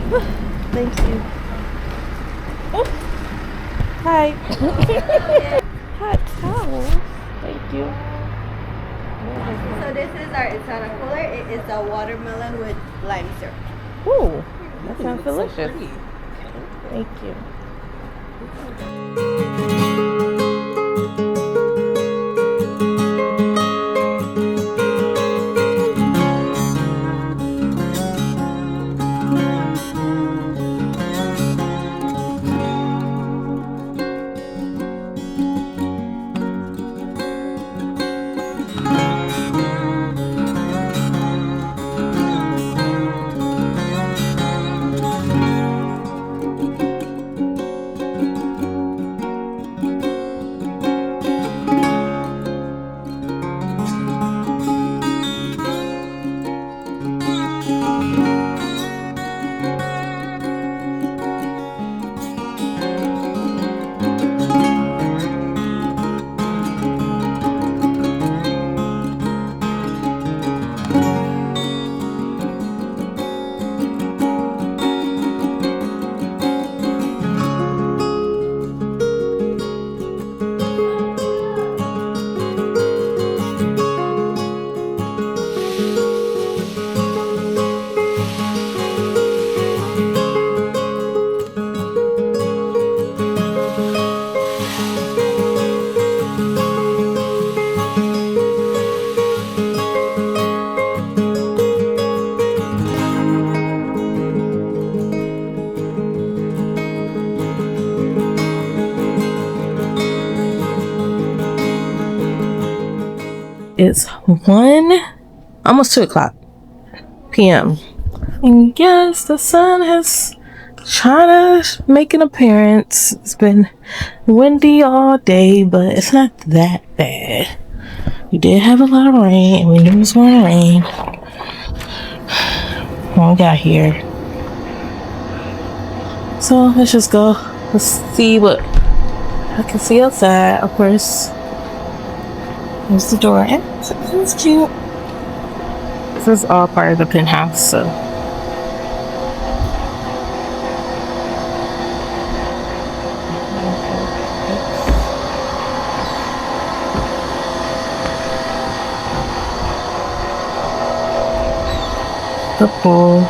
Thank you. Oh, hi. Hot towels. Thank you. So this is it's on a cooler. It is a watermelon with lime syrup. Ooh, that sounds delicious. Thank you. It's almost 2 o'clock p.m. And yes, the sun has trying to make an appearance. It's been windy all day, but it's not that bad. We did have a lot of rain, and we knew it was going to rain when we got here. So let's just go. Let's see what I can see outside. Of course, there's the door. It's cute. This is all part of the penthouse, so. The pool.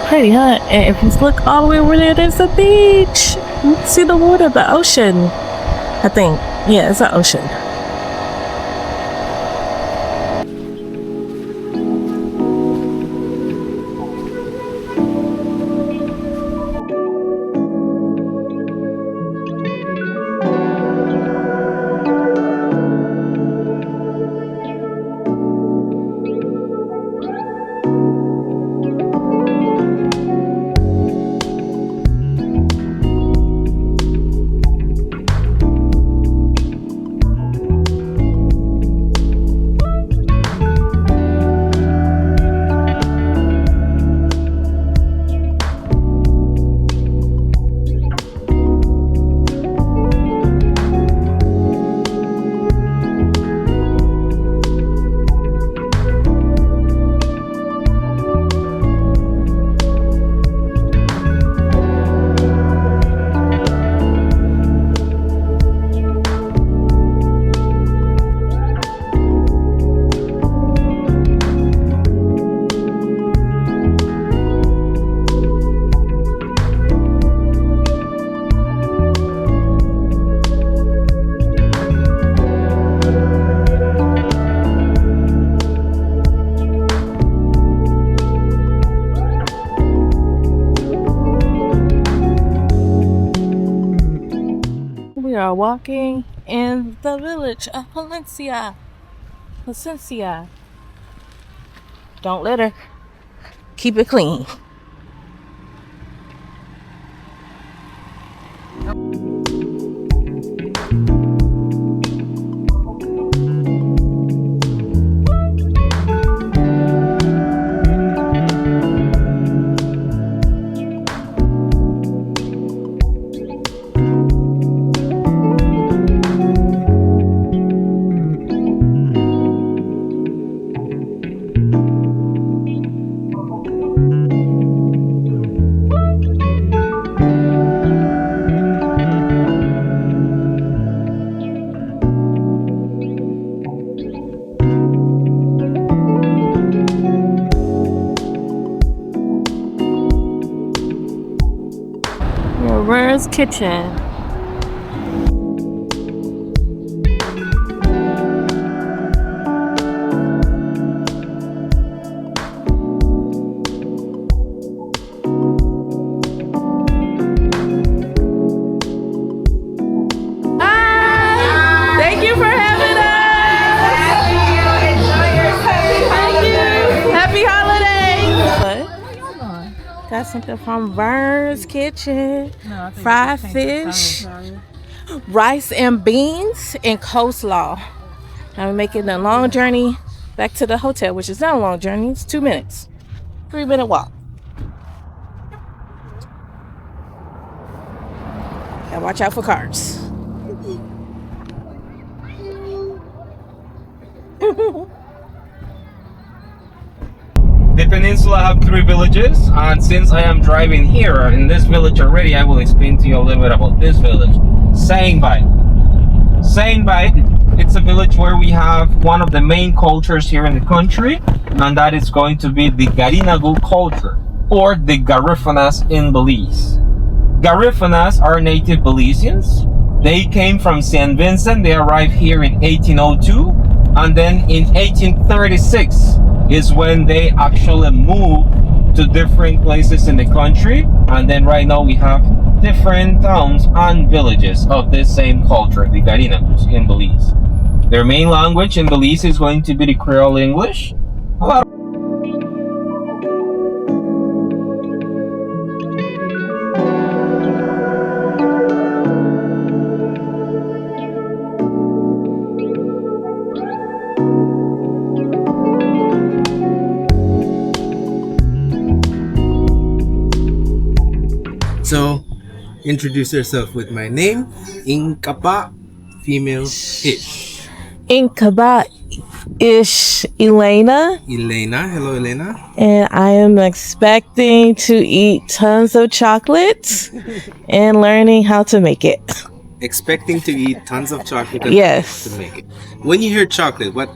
Pretty, huh? And if you look all the way over there, there's the beach. You can see the water, the ocean. I think. Yeah, it's the ocean. We are walking in the village of Valencia. Don't litter. Keep it clean. Vern's Kitchen. Thank you for having us. Happy holidays. Got something from Vern's Kitchen. Fried fish, rice and beans, and coleslaw. I'm making a long journey back to the hotel, which is not a long journey. It's 2 minutes. 3-minute walk. And watch out for cars. The peninsula have 3 villages, and since I am driving here in this village already, I will explain to you a little bit about this village. Saingbite. Saingbite, it's a village where we have one of the main cultures here in the country, and that is going to be the Garinagu culture, or the Garifunas in Belize. Garifunas are native Belizeans. They came from St. Vincent. They arrived here in 1802, and then in 1836 is when they actually moved to different places in the country, and then right now we have different towns and villages of this same culture, the Garinagus in Belize. Their main language in Belize is going to be the Creole English. A lot of So, introduce yourself with my name, Inkapa, female-ish. Inkaba ish Elena, Elena, hello Elena. and I am expecting to eat tons of chocolate and learning how to make it. Expecting to eat tons of chocolate and Yes. to make it. When you hear chocolate, what?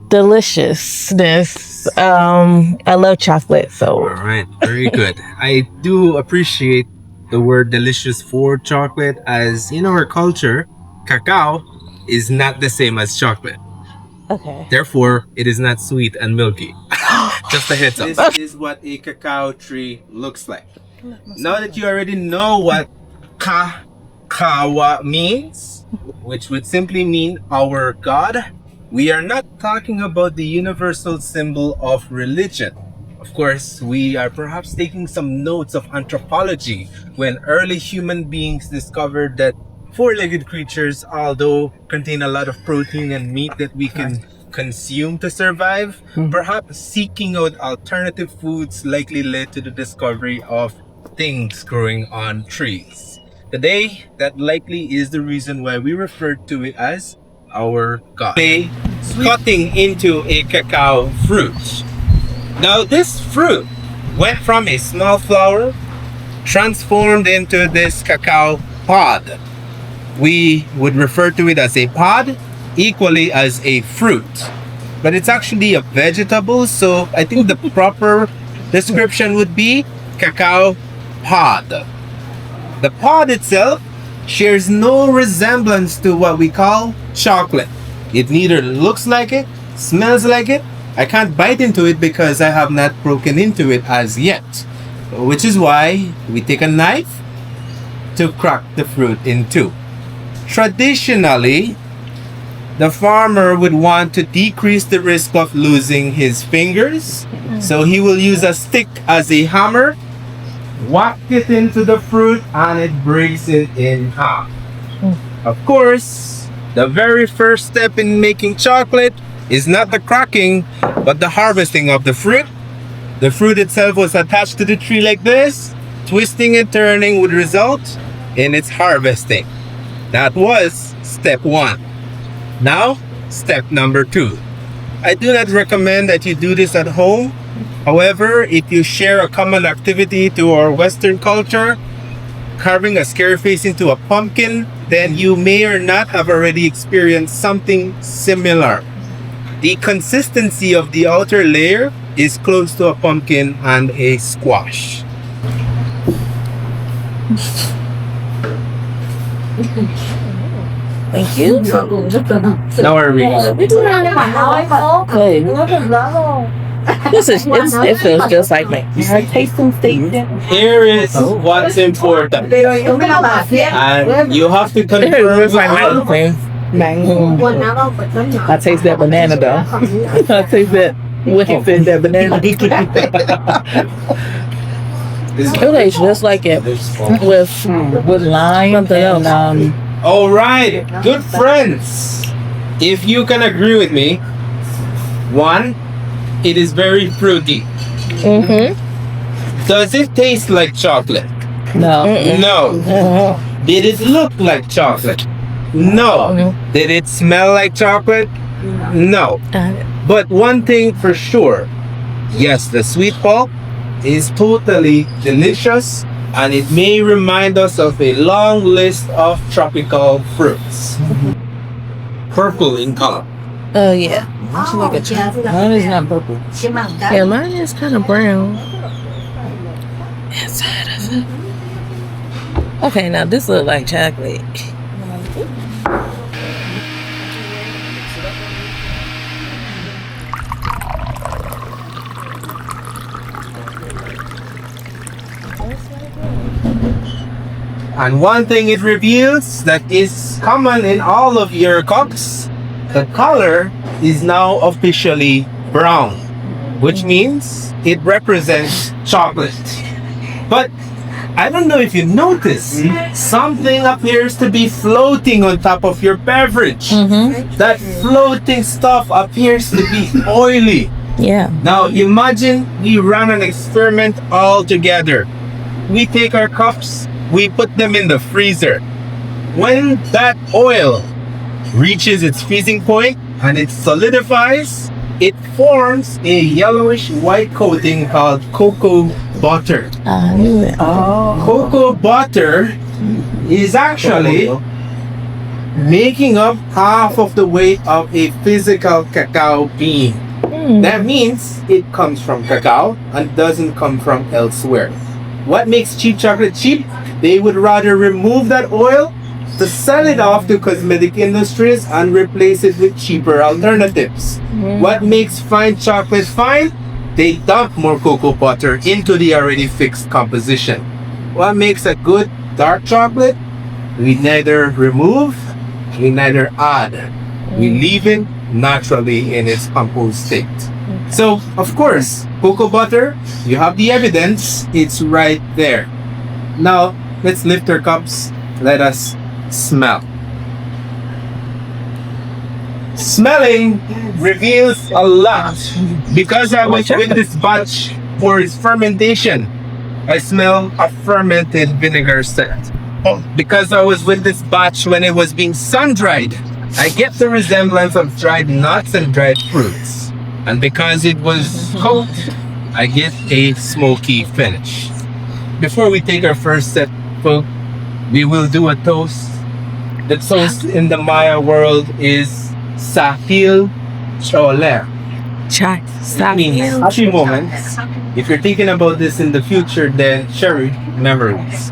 Deliciousness. I love chocolate, so Alright, very good. I do appreciate the word delicious for chocolate, as in our culture, cacao is not the same as chocolate. okay. Therefore, it is not sweet and milky. Just a heads up. This is what a cacao tree looks like. Now that you already know what kawa means, which would simply mean our God, we are not talking about the universal symbol of religion. Of course, we are perhaps taking some notes of anthropology when early human beings discovered that four-legged creatures, although contain a lot of protein and meat that we can consume to survive, perhaps seeking out alternative foods likely led to the discovery of things growing on trees. Today, that likely is the reason why we refer to it as our God. Cutting into a cacao fruit. Now this fruit went from a small flower, transformed into this cacao pod. We would refer to it as a pod, equally as a fruit. But it's actually a vegetable, so I think the proper description would be cacao pod. The pod itself shares no resemblance to what we call chocolate. It neither looks like it, smells like it. I can't bite into it because I have not broken into it as yet. Which is why we take a knife to crack the fruit in two. Traditionally, the farmer would want to decrease the risk of losing his fingers. So he will use a stick as a hammer, whack it into the fruit, and it breaks it in half. Of course, the very first step in making chocolate is not the cracking, but the harvesting of the fruit. The fruit itself was attached to the tree like this. Twisting and turning would result in its harvesting. That was step one. Now, step number two. I do not recommend that you do this at home. However, if you share a common activity to our Western culture, carving a scary face into a pumpkin, then you may or not have already experienced something similar. The consistency of the outer layer is close to a pumpkin and a squash. Thank you. No worries. Hey, it feels just like me. I taste some steak. Here is what's important. And you have to confirm It's like mango. I taste that banana though. I taste that when he said that banana. It tastes just like it with lime and All right, good friends. If you can agree with me, one, it is very fruity. Does it taste like chocolate? no. No. Did it look like chocolate? No. Did it smell like chocolate? No. But one thing for sure, yes, the sweet pulp is totally delicious, and it may remind us of a long list of tropical fruits. Purple in color. Oh yeah. Mine is not purple. Yeah, mine is kind of brown. Inside of it. Okay, now this looks like chocolate. And one thing it reveals that is common in all of your cups, the color is now officially brown, which means it represents chocolate. But I don't know if you notice, something appears to be floating on top of your beverage. That floating stuff appears to be oily. Yeah. Now imagine we run an experiment all together. We take our cups, we put them in the freezer. When that oil reaches its freezing point and it solidifies, it forms a yellowish white coating called cocoa butter. I knew it. Cocoa butter is actually making up half of the weight of a physical cacao bean. That means it comes from cacao and doesn't come from elsewhere. What makes cheap chocolate cheap? They would rather remove that oil to sell it off to cosmetic industries and replace it with cheaper alternatives. What makes fine chocolate fine? They dump more cocoa butter into the already fixed composition. What makes a good dark chocolate? We neither remove, we neither add. We leave it naturally in its composed state. So, of course, cocoa butter, you have the evidence, it's right there. Now, let's lift our cups, let us smell. Smelling reveals a lot. Because I was with this batch for its fermentation, I smell a fermented vinegar scent. Because I was with this batch when it was being sun-dried, I get the resemblance of dried nuts and dried fruits. And because it was cooked, I get a smoky finish. Before we take our first sip, folks, we will do a toast. The toast in the Maya world is Sahil Choler. It means happy moments. If you're thinking about this in the future, then cherish memories.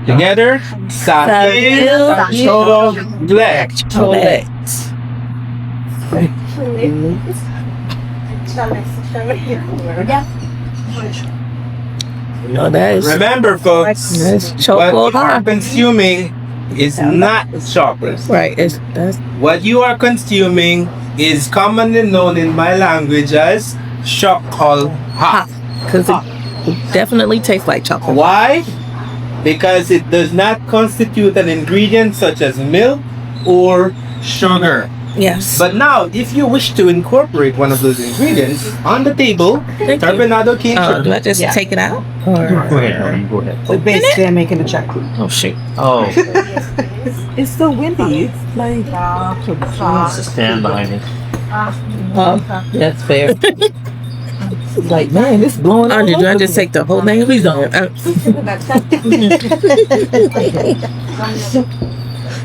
Together, Sahil Choler. No, that is. Remember, folks, That's what chocolate. you are consuming is not chocolate. Right. That's What you are consuming is commonly known in my language as chocolate. because it definitely tastes like chocolate. Why? Because it does not constitute an ingredient such as milk or sugar. Yes. But now, if you wish to incorporate one of those ingredients on the table, Turbinado cane sugar. Do I just take it out? Or? Go ahead. Go ahead. So basically, I'm making a chocolate. Oh shoot. Oh, It's so windy. It's like Stand behind it. That's fair. like man, it's blowing. Oh, did I just take the whole thing? Please don't.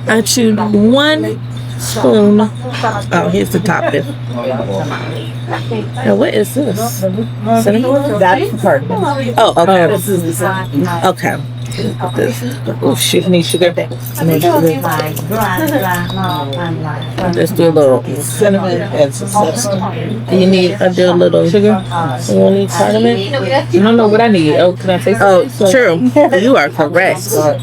I chewed one spoon. Oh, here's the top bit. Now, what is this? Cinnamon? That's the part. Oh, okay. This is the Okay. Put this. Oh shit, I need sugar. Let's do a little cinnamon and some sesame. Do you need? I do a little sugar. You want any cardamom? I don't know what I need. Oh, can I say? Oh, true. You are correct.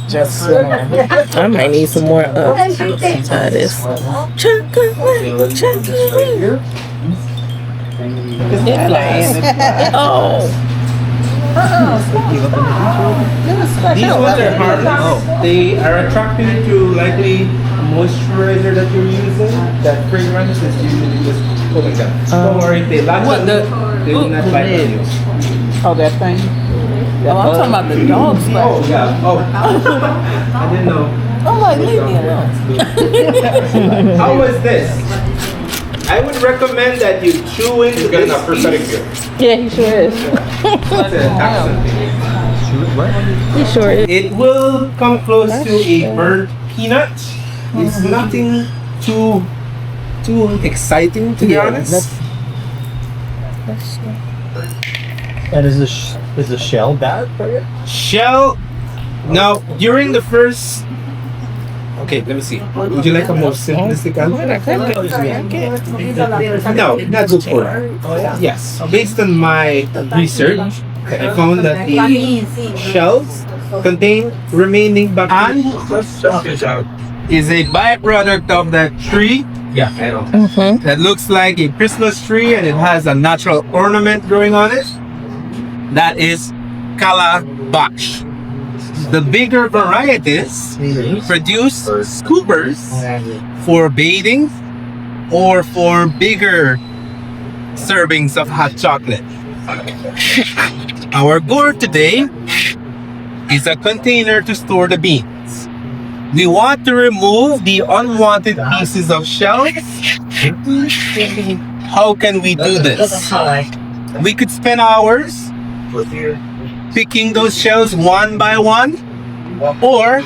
Just cinnamon. I might need some more. Try this. Chocolate. Oh. These ones are hard. They are attracted to likely moisturizer that you're using. That fragrance is usually just pulling them. Don't worry, if they latch on, they will not bite on you. Oh, that thing? Oh, I'm talking about the dog spray. Oh, yeah. Oh, I didn't know. I'm like, leave me alone. How was this? I would recommend that you chew into He's got enough prosthetic here. Yeah, he sure is. He sure is. It will come close to a burnt peanut. It's nothing too exciting, to be honest. And is the shell bad for you? Shell. Now, during the first. Okay, let me see. Would you like a more simplistic answer? No, not good for it. Yes. Based on my research, I found that the shells contain remaining bacteria is a byproduct of that tree. Yeah, I know. That looks like a Christmas tree and it has a natural ornament growing on it. That is calabash. The bigger varieties produce scoopers for bathing or for bigger servings of hot chocolate. Our gourd today is a container to store the beans. We want to remove the unwanted pieces of shells. How can we do this? We could spend hours picking those shells one by one, or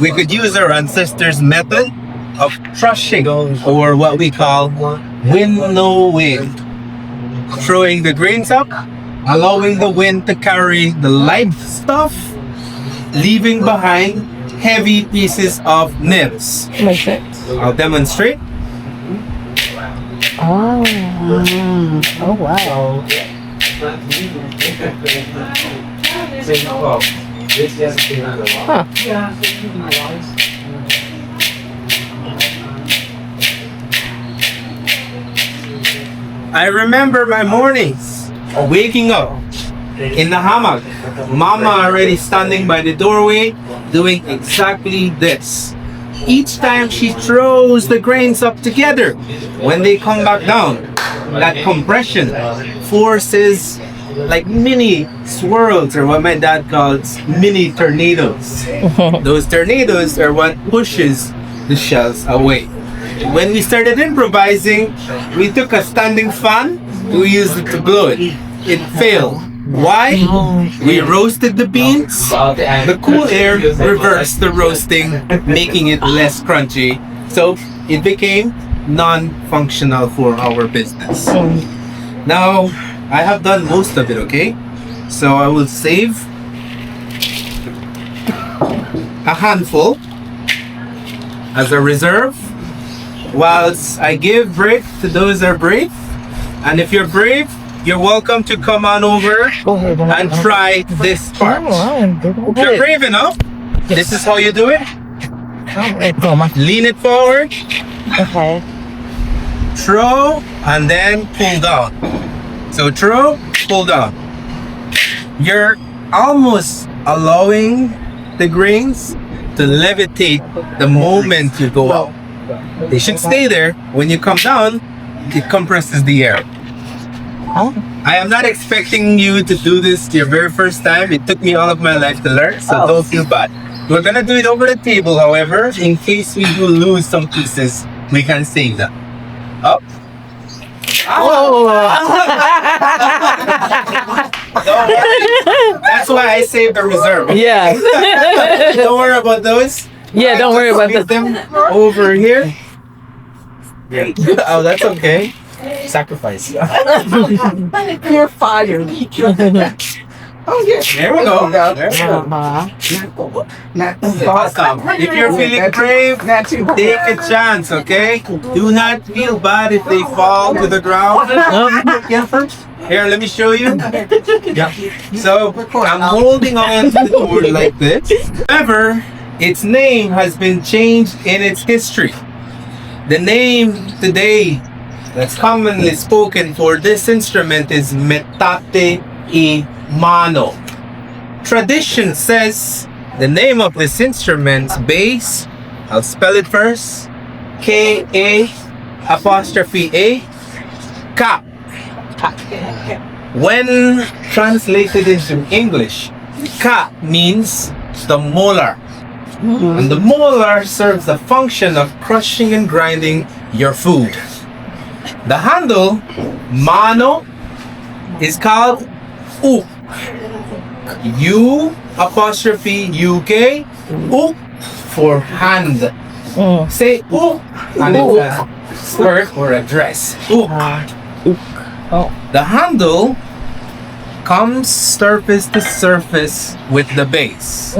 we could use our ancestors' method of crushing, or what we call wind-no-wind. Throwing the grains up, allowing the wind to carry the light stuff, leaving behind heavy pieces of nibs. Makes sense. I'll demonstrate. Oh. Oh wow. Huh. I remember my mornings waking up in the hammock, mama already standing by the doorway doing exactly this. Each time she throws the grains up together, when they come back down, that compression forces like mini swirls, or what my dad calls mini tornadoes. Those tornadoes are what pushes the shells away. When we started improvising, we took a standing fan, we used it to blow it. It failed. Why? We roasted the beans. The cool air reversed the roasting, making it less crunchy. So it became non-functional for our business. Now, I have done most of it, okay? So I will save a handful as a reserve, whilst I give break to those that are brave. And if you're brave, you're welcome to come on over and try this part. If you're brave enough, this is how you do it. Lean it forward. Okay. Throw and then pull down. So throw, pull down. You're almost allowing the grains to levitate the moment you go out. They should stay there. When you come down, it compresses the air. I am not expecting you to do this your very first time. It took me all of my life to learn, so don't feel bad. We're gonna do it over the table, however, in case we do lose some pieces, we can save them. Up. Oh. Don't worry. That's why I saved the reserve. Yeah. Don't worry about those. Yeah, don't worry about Get them over here. Oh, that's okay. Sacrifice. You're fired. Oh, yeah. There we go. There we go. Not Awesome. If you're feeling brave, not too take a chance, okay? Do not feel bad if they fall to the ground. Here, let me show you. Yeah. So I'm holding on to the board like this. However, its name has been changed in its history. The name today that's commonly spoken for this instrument is metate y mano. Tradition says the name of this instrument's bass, I'll spell it first, K-A apostrophe A, ka. When translated into English, ka means the molar. And the molar serves the function of crushing and grinding your food. The handle, mano, is called uk. U apostrophe UK, uk for hand. Say uk and it's a skirt or a dress. Uk. The handle comes surface to surface with the base.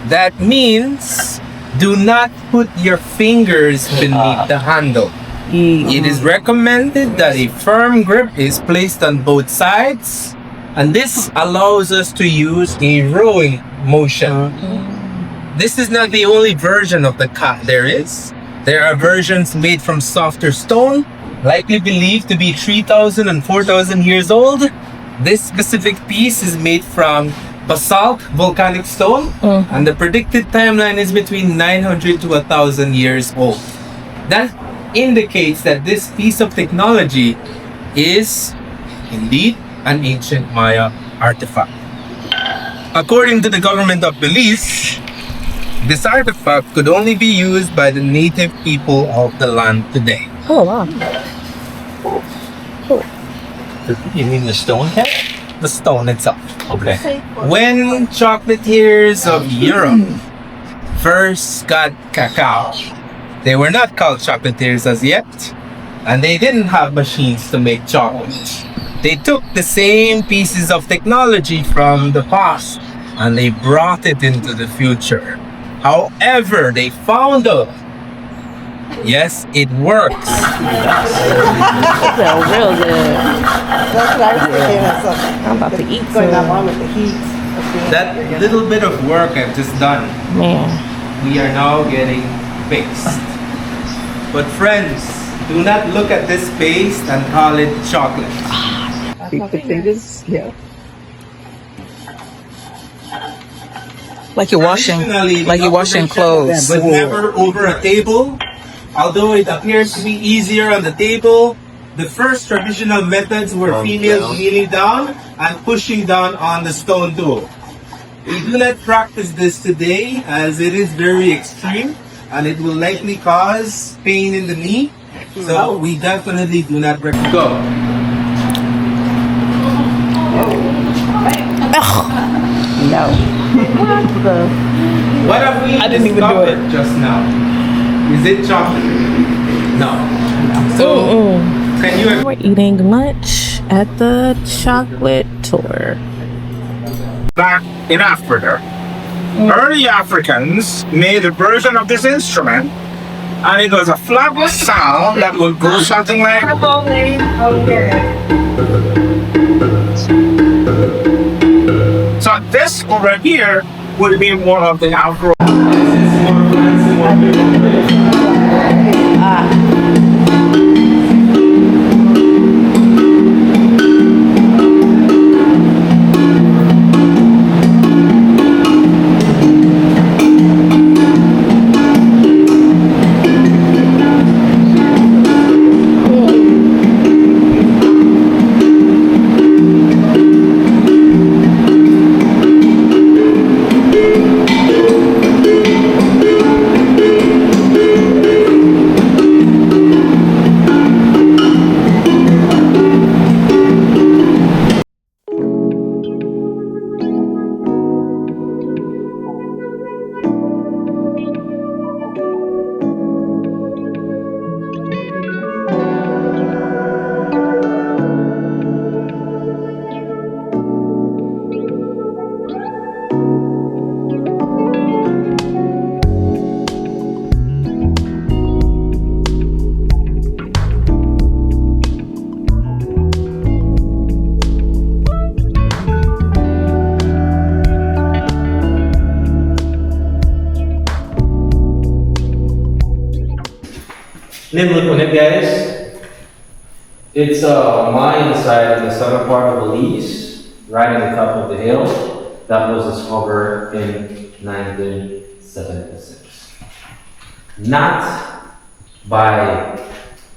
That means do not put your fingers beneath the handle. It is recommended that a firm grip is placed on both sides, and this allows us to use a rowing motion. This is not the only version of the ka there is. There are versions made from softer stone, likely believed to be 3,000 and 4,000 years old. This specific piece is made from basalt, volcanic stone, and the predicted timeline is between 900 to 1,000 years old. That indicates that this piece of technology is indeed an ancient Maya artifact. According to the government of Belize, this artifact could only be used by the native people of the land today. Oh wow. You mean the stone cat? The stone itself. Okay. When chocolatiers of Europe first got cacao, they were not called chocolatiers as yet, and they didn't have machines to make chocolate. They took the same pieces of technology from the past and they brought it into the future. However, they found out, yes, it works. Smells real good. That's what I was thinking. I'm about to eat Going some. on with the heat. That little bit of work I've just done, Man. we are now getting fixed. But friends, do not look at this paste and call it chocolate. Keep the fingers. Yeah. Like you're washing, Traditionally, like you're washing clothes. but never over a table. Although it appears to be easier on the table, the first traditional methods were females kneeling down and pushing down on the stone tool. We do not practice this today as it is very extreme and it will likely cause pain in the knee. So we definitely do not recommend. Go. No. What have we discovered just now? Is it chocolate? No. So, can you... We're eating lunch at the chocolate tour. Back in Africa, early Africans made a version of this instrument, and it was a flapless sound that would go something like. So this over here would be more of the Afro. Name look on it, guys. It's a Mayan site in the southern part of Belize, right on the top of the hill. That was discovered in 1976. Not by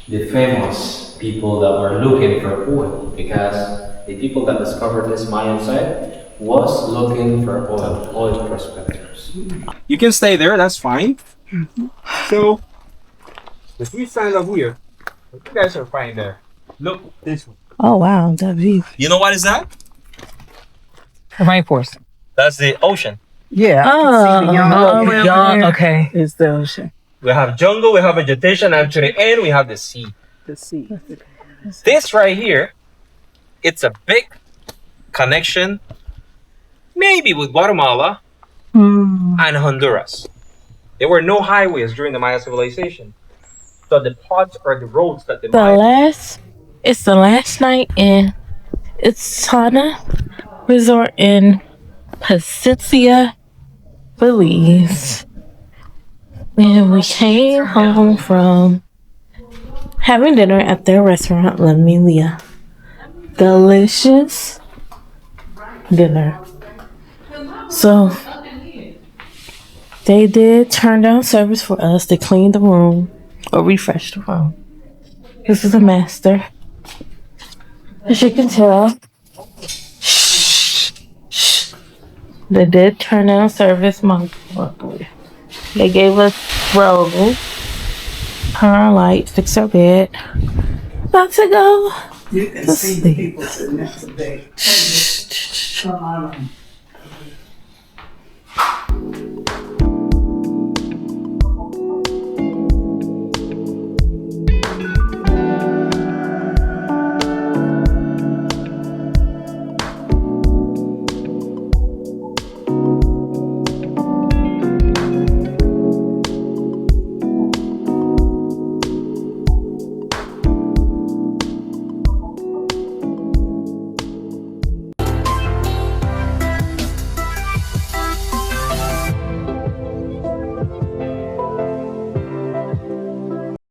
the famous people that were looking for oil, because the people that discovered this Mayan site was looking for oil prospectors. You can stay there, that's fine. So, if we stand up here, you guys are fine there. Look, this one. Oh wow, that view. You know what is that? Rainforest. That's the ocean. Yeah. Okay. It's the ocean. We have jungle, we have vegetation, and to the end we have the sea. The sea. This right here, it's a big connection, maybe with Guatemala and Honduras. There were no highways during the Maya civilization. So the pods are the roads that the Maya... It's the last night in Itzana Resort in Pacicia, Belize. And we came home from having dinner at their restaurant, La Milia. Delicious dinner. So they did turn down service for us to clean the room or refresh the room. This is a master. As you can tell, they did turn down service. They gave us robes, turn our light, fix our bed. About to go. You can see the people sitting next to the bed.